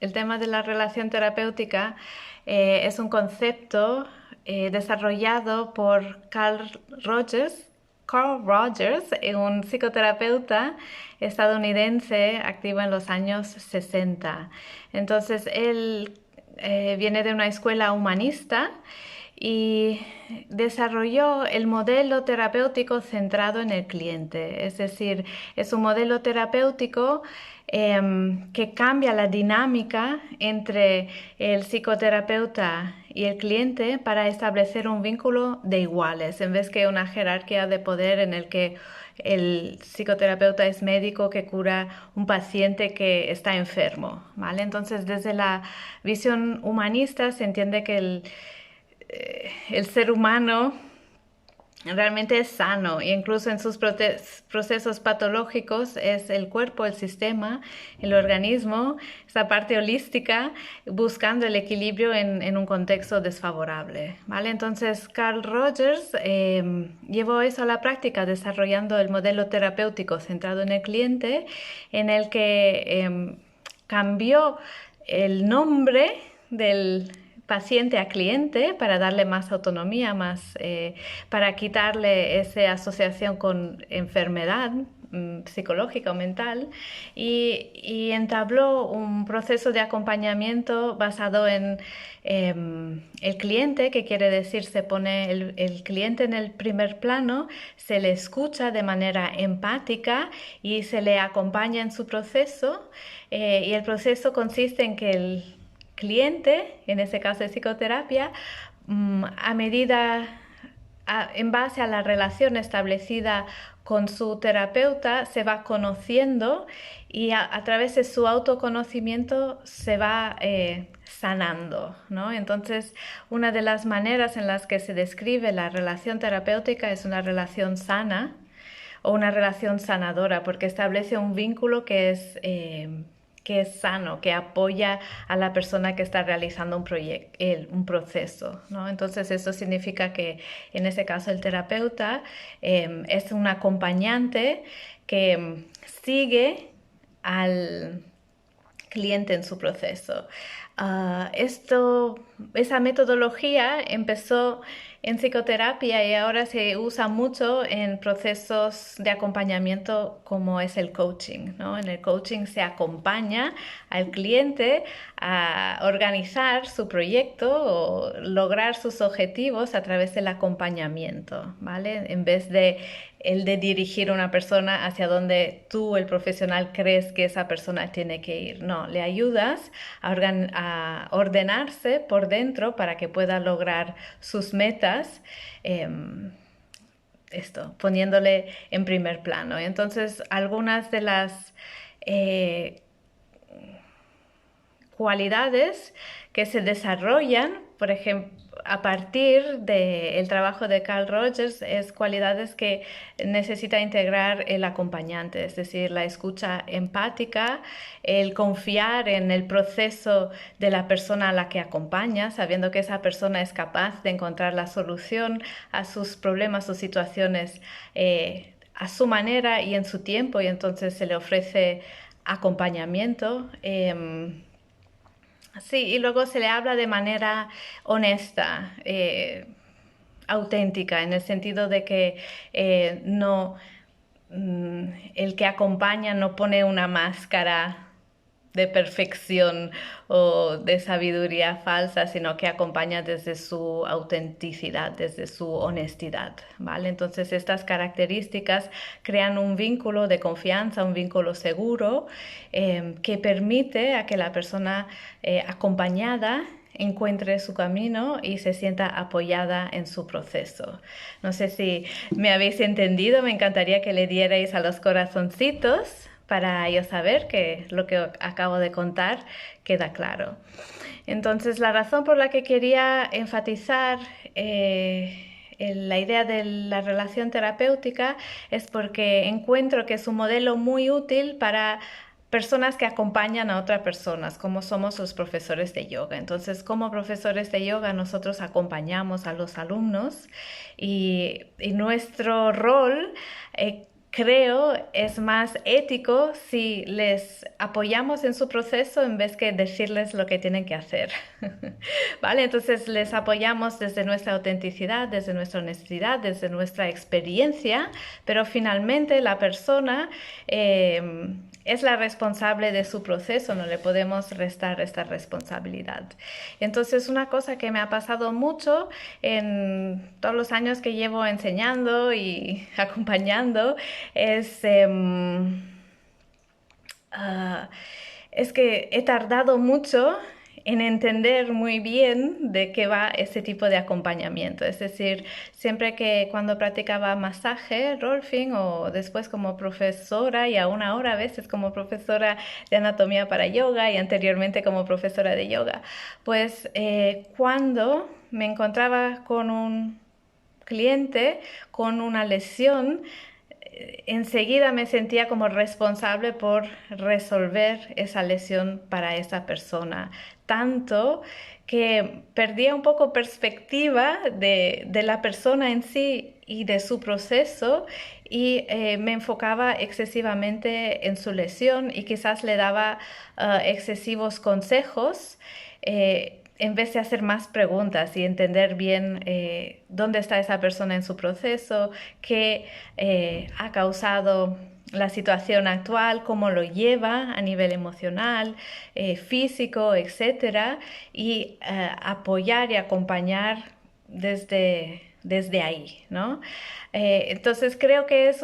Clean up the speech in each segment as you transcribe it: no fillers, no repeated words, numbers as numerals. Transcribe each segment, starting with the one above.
El tema de la relación terapéutica es un concepto desarrollado por Carl Rogers, un psicoterapeuta estadounidense activo en los años 60. Entonces, él viene de una escuela humanista y desarrolló el modelo terapéutico centrado en el cliente. Es decir, es un modelo terapéutico que cambia la dinámica entre el psicoterapeuta y el cliente para establecer un vínculo de iguales, en vez que una jerarquía de poder en el que el psicoterapeuta es médico que cura un paciente que está enfermo, ¿vale? Entonces, desde la visión humanista se entiende que el ser humano realmente es sano, e incluso en sus procesos patológicos es el cuerpo, el sistema, el organismo, esa parte holística, buscando el equilibrio en un contexto desfavorable, ¿vale? Entonces Carl Rogers llevó eso a la práctica desarrollando el modelo terapéutico centrado en el cliente, en el que cambió el nombre del paciente a cliente para darle más autonomía, para quitarle esa asociación con enfermedad psicológica o mental y entabló un proceso de acompañamiento basado en el cliente, que quiere decir se pone el cliente en el primer plano, se le escucha de manera empática y se le acompaña en su proceso y el proceso consiste en que el cliente, en ese caso de psicoterapia, a medida, en base a la relación establecida con su terapeuta, se va conociendo y a través de su autoconocimiento se va sanando, ¿no? Entonces, una de las maneras en las que se describe la relación terapéutica es una relación sana o una relación sanadora, porque establece un vínculo que es sano, que apoya a la persona que está realizando un proceso, ¿no? Entonces eso significa que en ese caso el terapeuta es un acompañante que sigue al cliente en su proceso. Esa metodología empezó en psicoterapia y ahora se usa mucho en procesos de acompañamiento como es el coaching, ¿no? En el coaching se acompaña al cliente a organizar su proyecto o lograr sus objetivos a través del acompañamiento, ¿vale? En vez de el de dirigir a una persona hacia donde tú, el profesional, crees que esa persona tiene que ir. No, le ayudas a ordenarse por dentro para que pueda lograr sus metas. Poniéndole en primer plano. Entonces, algunas de las cualidades que se desarrollan, por ejemplo, a partir del trabajo de Carl Rogers, es cualidades que necesita integrar el acompañante, es decir, la escucha empática, el confiar en el proceso de la persona a la que acompaña, sabiendo que esa persona es capaz de encontrar la solución a sus problemas o situaciones a su manera y en su tiempo, y entonces se le ofrece acompañamiento. Sí, y luego se le habla de manera honesta, auténtica, en el sentido de que no, el que acompaña no pone una máscara de perfección o de sabiduría falsa, sino que acompaña desde su autenticidad, desde su honestidad, ¿vale? Entonces estas características crean un vínculo de confianza, un vínculo seguro que permite a que la persona acompañada encuentre su camino y se sienta apoyada en su proceso. No sé si me habéis entendido, me encantaría que le dierais a los corazoncitos para yo saber que lo que acabo de contar queda claro. Entonces, la razón por la que quería enfatizar la idea de la relación terapéutica es porque encuentro que es un modelo muy útil para personas que acompañan a otras personas, como somos los profesores de yoga. Entonces, como profesores de yoga, nosotros acompañamos a los alumnos y nuestro rol creo es más ético si les apoyamos en su proceso en vez que decirles lo que tienen que hacer. ¿Vale? Entonces les apoyamos desde nuestra autenticidad, desde nuestra honestidad, desde nuestra experiencia, pero finalmente la persona es la responsable de su proceso, no le podemos restar esta responsabilidad. Entonces, una cosa que me ha pasado mucho en todos los años que llevo enseñando y acompañando es, es que he tardado mucho en entender muy bien de qué va ese tipo de acompañamiento. Es decir, siempre que cuando practicaba masaje, rolfing, o después como profesora y aún ahora a veces como profesora de anatomía para yoga y anteriormente como profesora de yoga, pues cuando me encontraba con un cliente con una lesión, enseguida me sentía como responsable por resolver esa lesión para esa persona. Tanto que perdía un poco perspectiva de la persona en sí y de su proceso y me enfocaba excesivamente en su lesión y quizás le daba excesivos consejos. En vez de hacer más preguntas y entender bien dónde está esa persona en su proceso, qué ha causado la situación actual, cómo lo lleva a nivel emocional, físico, etcétera, y apoyar y acompañar desde ahí, ¿no? Entonces creo que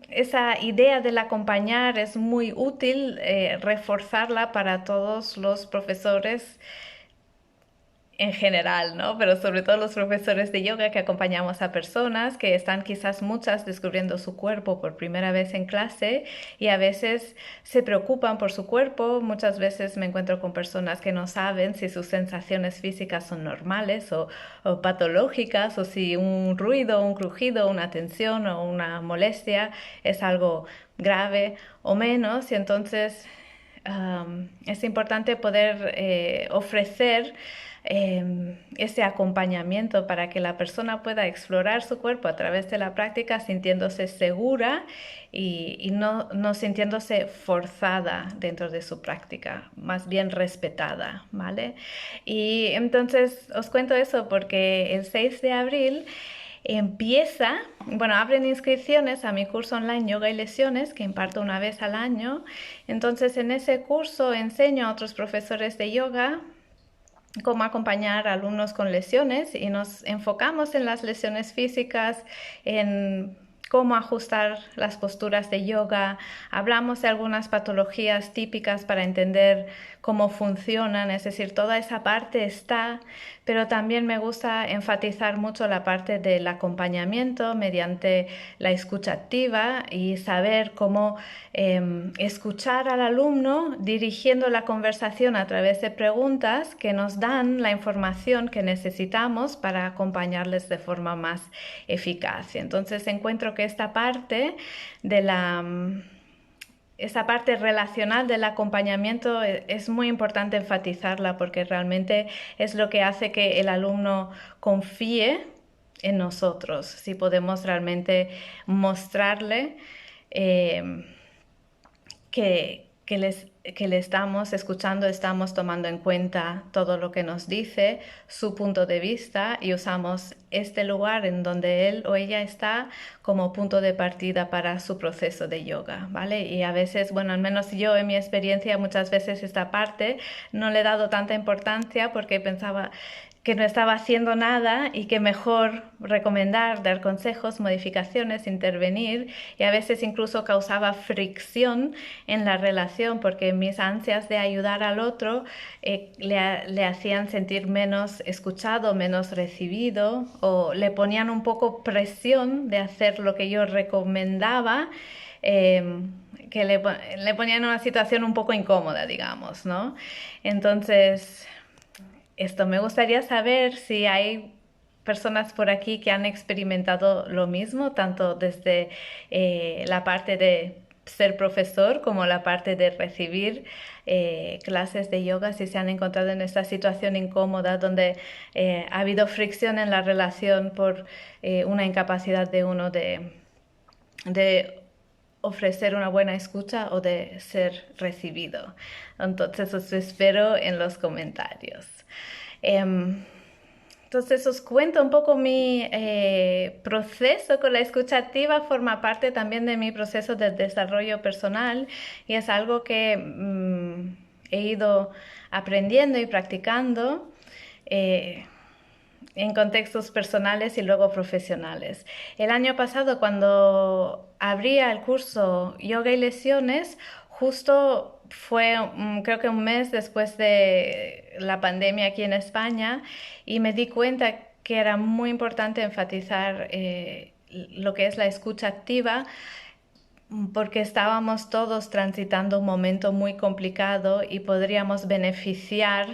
esa idea del acompañar es muy útil reforzarla para todos los profesores en general, ¿no? Pero sobre todo los profesores de yoga que acompañamos a personas que están quizás muchas descubriendo su cuerpo por primera vez en clase y a veces se preocupan por su cuerpo. Muchas veces me encuentro con personas que no saben si sus sensaciones físicas son normales o patológicas, o si un ruido, un crujido, una tensión o una molestia es algo grave o menos. Y entonces es importante poder ofrecer ese acompañamiento para que la persona pueda explorar su cuerpo a través de la práctica sintiéndose segura y no sintiéndose forzada dentro de su práctica, más bien respetada, ¿vale? Y entonces os cuento eso porque el 6 de abril abren inscripciones a mi curso online Yoga y Lesiones, que imparto una vez al año. Entonces, en ese curso enseño a otros profesores de yoga cómo acompañar a alumnos con lesiones y nos enfocamos en las lesiones físicas, en cómo ajustar las posturas de yoga, hablamos de algunas patologías típicas para entender cómo funcionan, es decir, toda esa parte está, pero también me gusta enfatizar mucho la parte del acompañamiento mediante la escucha activa y saber cómo escuchar al alumno dirigiendo la conversación a través de preguntas que nos dan la información que necesitamos para acompañarles de forma más eficaz. Entonces encuentro que esta parte relacional del acompañamiento es muy importante enfatizarla porque realmente es lo que hace que el alumno confíe en nosotros, si podemos realmente mostrarle que le estamos escuchando, estamos tomando en cuenta todo lo que nos dice, su punto de vista, y usamos este lugar en donde él o ella está como punto de partida para su proceso de yoga, ¿vale? Y a veces, al menos yo en mi experiencia, muchas veces esta parte no le he dado tanta importancia porque pensaba que no estaba haciendo nada y que mejor recomendar, dar consejos, modificaciones, intervenir, y a veces incluso causaba fricción en la relación porque mis ansias de ayudar al otro le hacían sentir menos escuchado, menos recibido, o le ponían un poco presión de hacer lo que yo recomendaba, que le ponían en una situación un poco incómoda, digamos, ¿no? Entonces, me gustaría saber si hay personas por aquí que han experimentado lo mismo, tanto desde la parte de ser profesor como la parte de recibir clases de yoga, si se han encontrado en esta situación incómoda donde ha habido fricción en la relación por una incapacidad de uno de de ofrecer una buena escucha o de ser recibido. Entonces os espero en los comentarios. Entonces os cuento un poco mi proceso con la escucha activa, forma parte también de mi proceso de desarrollo personal y es algo que he ido aprendiendo y practicando en contextos personales y luego profesionales. El año pasado, cuando abría el curso Yoga y Lesiones, justo fue creo que un mes después de la pandemia aquí en España, y me di cuenta que era muy importante enfatizar lo que es la escucha activa, porque estábamos todos transitando un momento muy complicado y podríamos beneficiar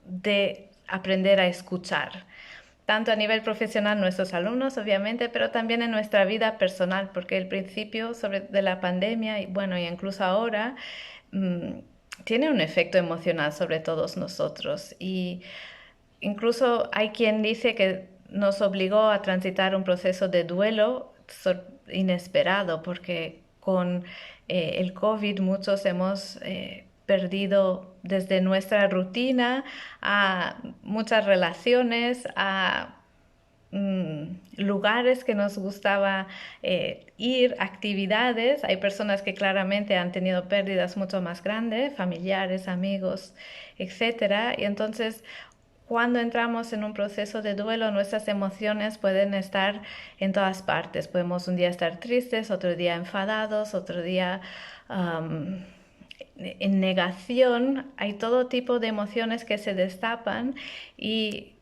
de aprender a escuchar, tanto a nivel profesional, nuestros alumnos obviamente, pero también en nuestra vida personal, porque el principio de la pandemia, y bueno, y incluso ahora, tiene un efecto emocional sobre todos nosotros, y incluso hay quien dice que nos obligó a transitar un proceso de duelo inesperado, porque con el COVID muchos hemos perdido desde nuestra rutina a muchas relaciones, a lugares que nos gustaba ir, actividades. Hay personas que claramente han tenido pérdidas mucho más grandes, familiares, amigos, etcétera. Y entonces, cuando entramos en un proceso de duelo, nuestras emociones pueden estar en todas partes. Podemos un día estar tristes, otro día enfadados, otro día en negación. Hay todo tipo de emociones que se destapan, y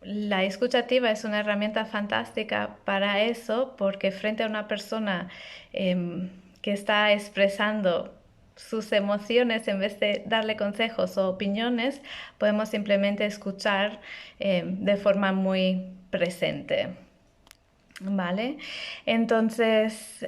la escucha activa es una herramienta fantástica para eso, porque frente a una persona que está expresando sus emociones, en vez de darle consejos o opiniones, podemos simplemente escuchar de forma muy presente. Vale, entonces,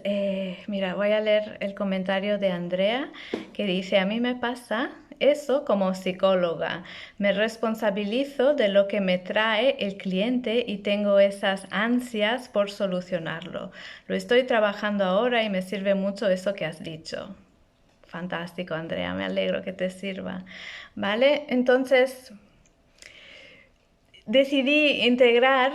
mira, voy a leer el comentario de Andrea, que dice: a mí me pasa eso como psicóloga, me responsabilizo de lo que me trae el cliente y tengo esas ansias por solucionarlo. Lo estoy trabajando ahora y me sirve mucho eso que has dicho. Fantástico, Andrea, me alegro que te sirva. Vale, entonces decidí integrar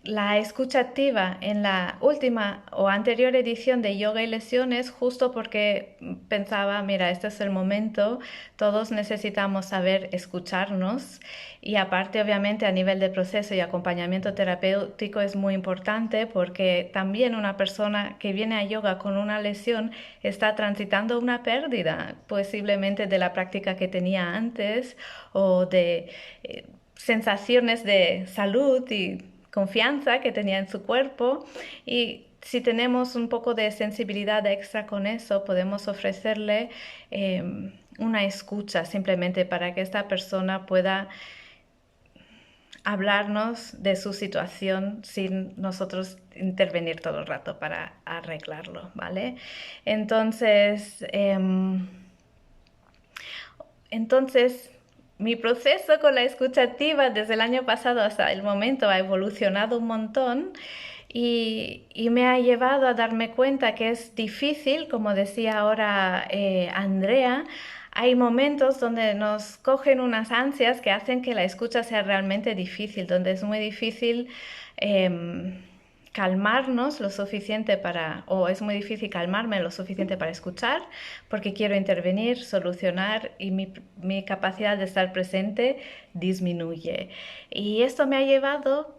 la escucha activa en la última o anterior edición de Yoga y Lesiones, justo porque pensaba, mira, este es el momento, todos necesitamos saber escucharnos, y aparte obviamente a nivel de proceso y acompañamiento terapéutico es muy importante, porque también una persona que viene a yoga con una lesión está transitando una pérdida, posiblemente de la práctica que tenía antes o de sensaciones de salud y confianza que tenía en su cuerpo, y si tenemos un poco de sensibilidad extra con eso, podemos ofrecerle una escucha simplemente para que esta persona pueda hablarnos de su situación sin nosotros intervenir todo el rato para arreglarlo, ¿vale? Entonces, mi proceso con la escucha activa desde el año pasado hasta el momento ha evolucionado un montón, y me ha llevado a darme cuenta que es difícil, como decía ahora Andrea. Hay momentos donde nos cogen unas ansias que hacen que la escucha sea realmente difícil, donde es muy difícil calmarnos lo suficiente o es muy difícil calmarme lo suficiente para escuchar, porque quiero intervenir, solucionar, y mi capacidad de estar presente disminuye. Y esto me ha llevado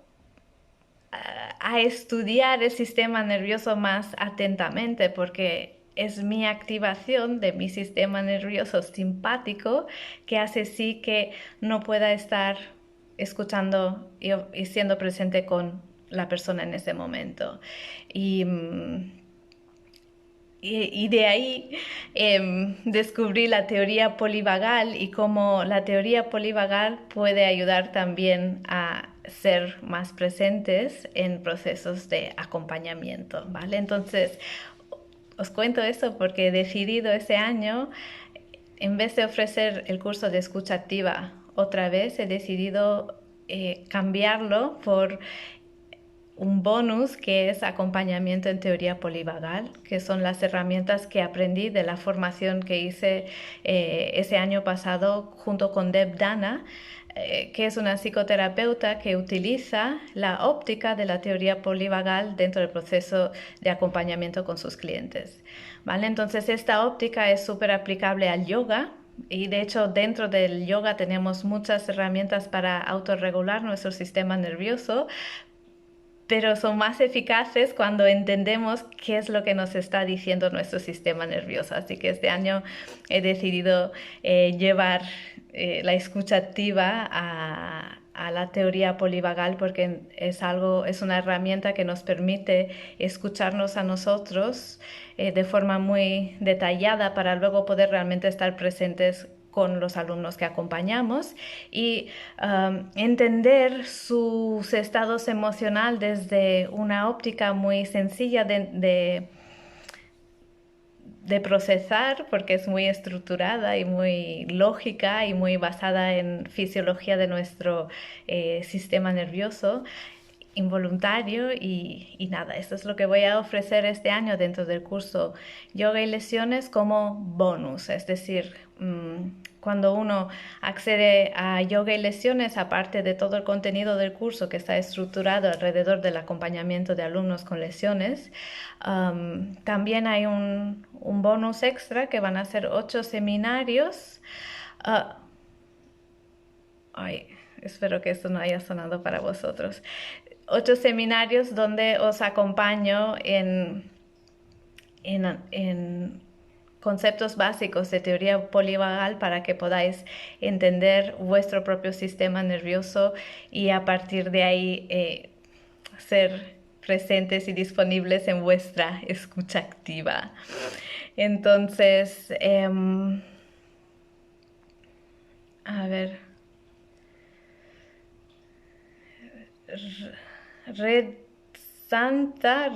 a estudiar el sistema nervioso más atentamente, porque es mi activación de mi sistema nervioso simpático que hace sí que no pueda estar escuchando y siendo presente con la persona en ese momento. Y de ahí descubrí la teoría polivagal, y cómo la teoría polivagal puede ayudar también a ser más presentes en procesos de acompañamiento, ¿vale? Entonces, os cuento eso porque he decidido ese año, en vez de ofrecer el curso de escucha activa otra vez, he decidido cambiarlo por un bonus que es acompañamiento en teoría polivagal, que son las herramientas que aprendí de la formación que hice ese año pasado junto con Deb Dana, que es una psicoterapeuta que utiliza la óptica de la teoría polivagal dentro del proceso de acompañamiento con sus clientes. ¿Vale? Entonces esta óptica es súper aplicable al yoga. Y de hecho dentro del yoga tenemos muchas herramientas para autorregular nuestro sistema nervioso, pero son más eficaces cuando entendemos qué es lo que nos está diciendo nuestro sistema nervioso. Así que este año he decidido llevar la escucha activa a la teoría polivagal, porque es una herramienta que nos permite escucharnos a nosotros de forma muy detallada para luego poder realmente estar presentes con los alumnos que acompañamos y entender sus estados emocionales desde una óptica muy sencilla de procesar, porque es muy estructurada y muy lógica y muy basada en fisiología de nuestro sistema nervioso involuntario y nada, esto es lo que voy a ofrecer este año dentro del curso Yoga y Lesiones como bonus, es decir, cuando uno accede a Yoga y Lesiones, aparte de todo el contenido del curso que está estructurado alrededor del acompañamiento de alumnos con lesiones, también hay un bonus extra que van a ser 8 seminarios. Espero que esto no haya sonado para vosotros. 8 seminarios donde os acompaño en conceptos básicos de teoría polivagal para que podáis entender vuestro propio sistema nervioso y a partir de ahí ser presentes y disponibles en vuestra escucha activa. Entonces, a ver, Red Santa,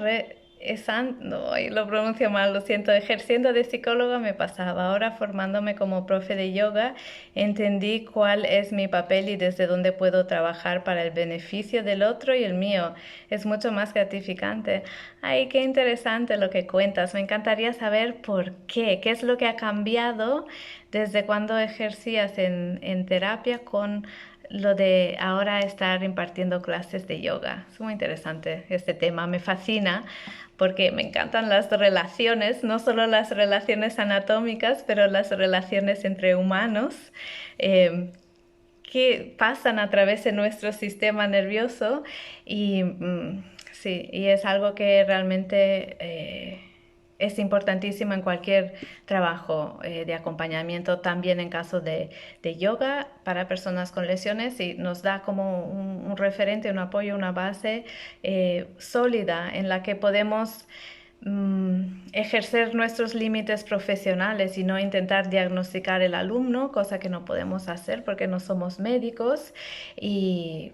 no, lo pronuncio mal, lo siento. Ejerciendo de psicóloga me pasaba. Ahora formándome como profe de yoga, entendí cuál es mi papel y desde dónde puedo trabajar para el beneficio del otro y el mío. Es mucho más gratificante. Ay, qué interesante lo que cuentas. Me encantaría saber por qué. ¿Qué es lo que ha cambiado desde cuando ejercías en terapia con lo de ahora estar impartiendo clases de yoga? Es muy interesante este tema, me fascina porque me encantan las relaciones, no solo las relaciones anatómicas, pero las relaciones entre humanos que pasan a través de nuestro sistema nervioso y sí, y es algo que realmente es importantísimo en cualquier trabajo de acompañamiento, también en caso de yoga para personas con lesiones, y nos da como un referente, un apoyo, una base sólida en la que podemos ejercer nuestros límites profesionales y no intentar diagnosticar el alumno, cosa que no podemos hacer porque no somos médicos, y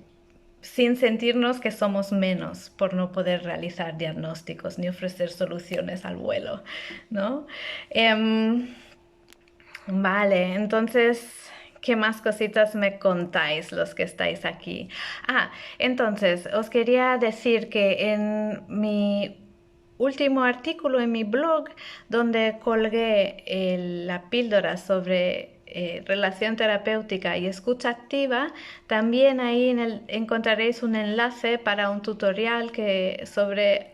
sin sentirnos que somos menos por no poder realizar diagnósticos ni ofrecer soluciones al vuelo, ¿no? Vale, entonces, ¿qué más cositas me contáis los que estáis aquí? Entonces, os quería decir que en mi último artículo en mi blog, donde colgué la píldora sobre relación terapéutica y escucha activa, también ahí encontraréis un enlace para un tutorial sobre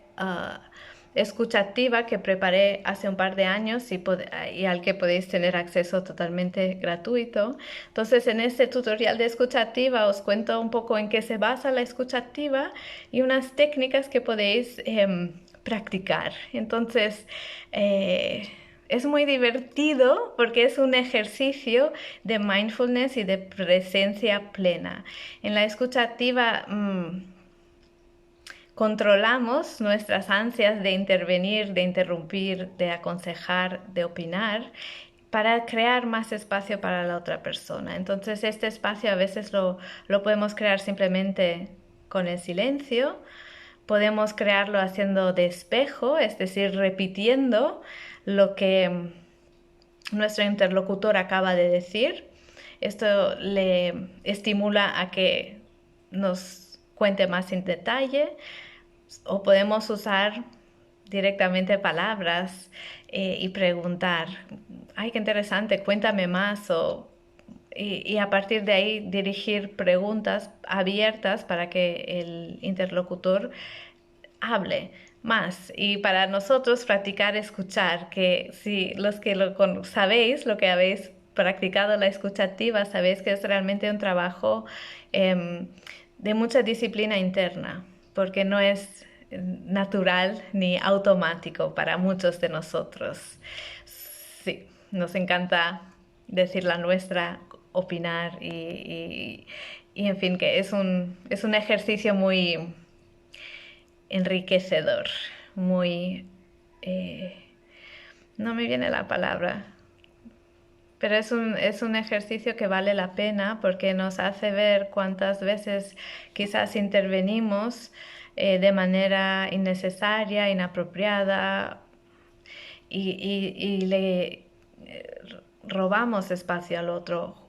escucha activa que preparé hace un par de años y al que podéis tener acceso totalmente gratuito. Entonces, en este tutorial de escucha activa os cuento un poco en qué se basa la escucha activa y unas técnicas que podéis practicar. Entonces, es muy divertido porque es un ejercicio de mindfulness y de presencia plena. En la escucha activa controlamos nuestras ansias de intervenir, de interrumpir, de aconsejar, de opinar, para crear más espacio para la otra persona. Entonces este espacio a veces lo podemos crear simplemente con el silencio, podemos crearlo haciendo de espejo, es decir, repitiendo lo que nuestro interlocutor acaba de decir. Esto le estimula a que nos cuente más en detalle. O podemos usar directamente palabras y preguntar, ay, qué interesante, cuéntame más, y a partir de ahí dirigir preguntas abiertas para que el interlocutor hable más. Y para nosotros practicar escuchar, que si los que sabéis, lo que habéis practicado la escucha activa, sabéis que es realmente un trabajo de mucha disciplina interna, porque no es natural ni automático para muchos de nosotros. Sí, nos encanta decir la nuestra, opinar y en fin, que es un ejercicio muy enriquecedor, muy... no me viene la palabra, pero es un ejercicio que vale la pena porque nos hace ver cuántas veces quizás intervenimos de manera innecesaria, inapropiada y le robamos espacio al otro.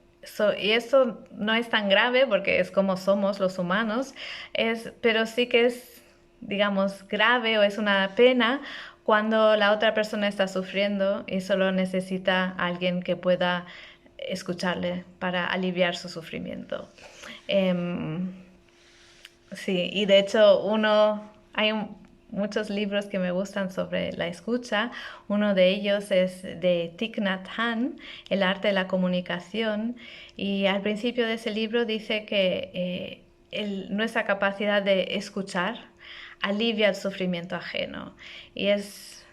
Y eso no es tan grave porque es como somos los humanos, pero sí que es, digamos, grave o es una pena cuando la otra persona está sufriendo y solo necesita a alguien que pueda escucharle para aliviar su sufrimiento. Em, Sí, y de hecho muchos libros que me gustan sobre la escucha. Uno de ellos es de Thich Nhat Hanh, El arte de la comunicación, y al principio de ese libro dice que nuestra capacidad de escuchar alivia el sufrimiento ajeno. Y es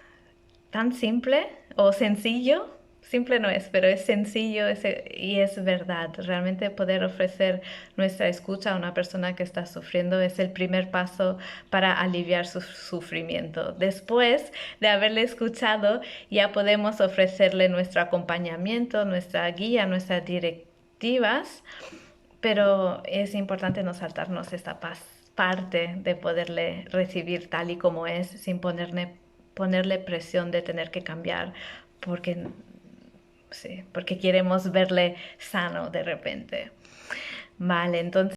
tan simple o sencillo, simple no es, pero es sencillo y es verdad. Realmente poder ofrecer nuestra escucha a una persona que está sufriendo es el primer paso para aliviar su sufrimiento. Después de haberle escuchado, ya podemos ofrecerle nuestro acompañamiento, nuestra guía, nuestras directivas, pero es importante no saltarnos esta parte de poderle recibir tal y como es sin ponerle presión de tener que cambiar porque, sí, porque queremos verle sano de repente. Vale, entonces